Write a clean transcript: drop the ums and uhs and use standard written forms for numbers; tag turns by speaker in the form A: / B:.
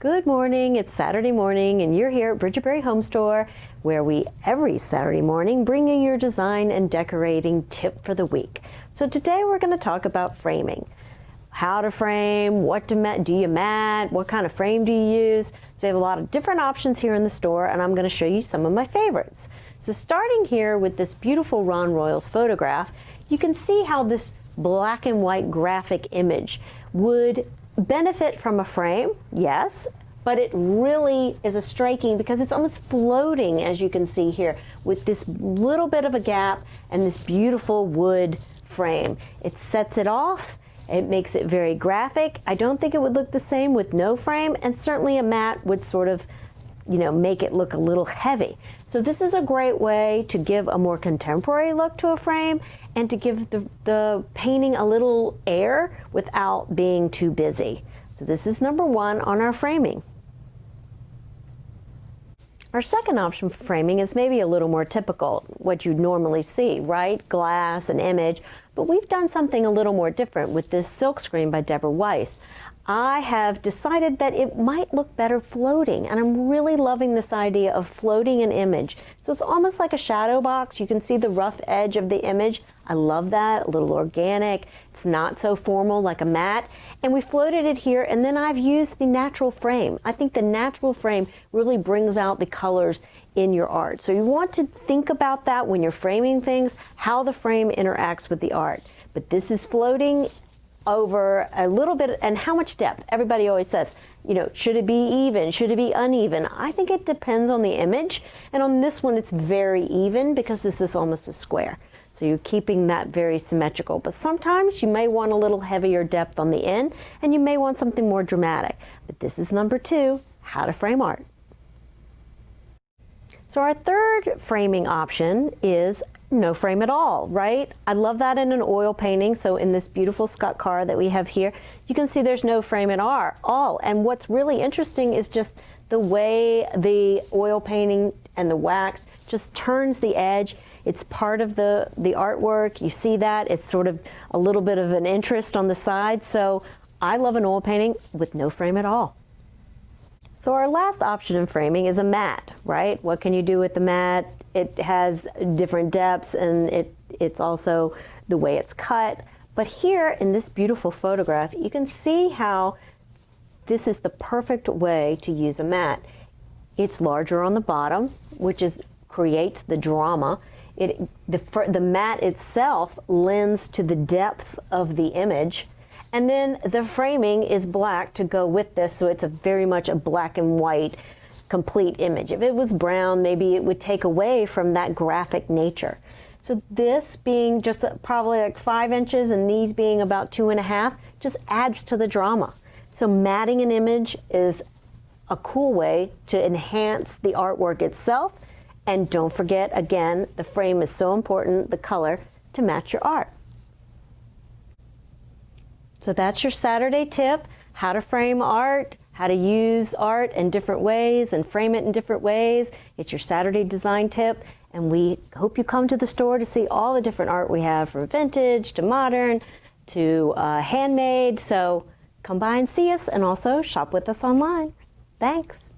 A: Good morning, it's Saturday morning and you're here at Bridget Beari Home Store where we every Saturday morning bring you your design and decorating tip for the week. So today we're going to talk about framing. How to frame, what do you mat, what kind of frame do you use. So we have a lot of different options here in the store and I'm going to show you some of my favorites. So starting here with this beautiful Ron Royals photograph, you can see how this black and white graphic image would benefit from a frame, yes, but it really is a striking because it's almost floating, as you can see here, with this little bit of a gap and this beautiful wood frame. It sets it off, it makes it very graphic. I don't think it would look the same with no frame, and certainly a mat would sort of, make it look a little heavy. So this is a great way to give a more contemporary look to a frame and to give the painting a little air without being too busy. So this is number one on our framing. Our second option for framing is maybe a little more typical, what you'd normally see, right? Glass, an image, but we've done something a little more different with this silk screen by Deborah Weiss. I have decided that it might look better floating, and I'm really loving this idea of floating an image. So it's almost like a shadow box. You can see the rough edge of the image. I love that, a little organic. It's not so formal like a mat. And we floated it here, and then I've used the natural frame. I think the natural frame really brings out the colors in your art. So you want to think about that when you're framing things, how the frame interacts with the art. But this is floating over a little bit, and how much depth? Everybody always says, should it be even? Should it be uneven? I think it depends on the image, and on this one it's very even because this is almost a square. So you're keeping that very symmetrical, but sometimes you may want a little heavier depth on the end, and you may want something more dramatic. But this is number two, how to frame art. So our third framing option is no frame at all, right? I love that in an oil painting. So in this beautiful Scott car that we have here, you can see there's no frame at all. And what's really interesting is just the way the oil painting and the wax just turns the edge. It's part of the artwork. You see that. It's sort of a little bit of an interest on the side. So I love an oil painting with no frame at all. So our last option in framing is a mat, right? What can you do with the mat? It has different depths, and it's also the way it's cut. But here in this beautiful photograph, you can see how this is the perfect way to use a mat. It's larger on the bottom, which creates the drama. The mat itself lends to the depth of the image. And then the framing is black to go with this, so it's very much a black and white complete image. If it was brown, maybe it would take away from that graphic nature. So this being just probably like 5 inches and these being about 2.5 just adds to the drama. So matting an image is a cool way to enhance the artwork itself. And don't forget, again, the frame is so important, the color, to match your art. So that's your Saturday tip, how to frame art, how to use art in different ways and frame it in different ways. It's your Saturday design tip, and we hope you come to the store to see all the different art we have, from vintage to modern to handmade. So come by and see us, and also shop with us online. Thanks.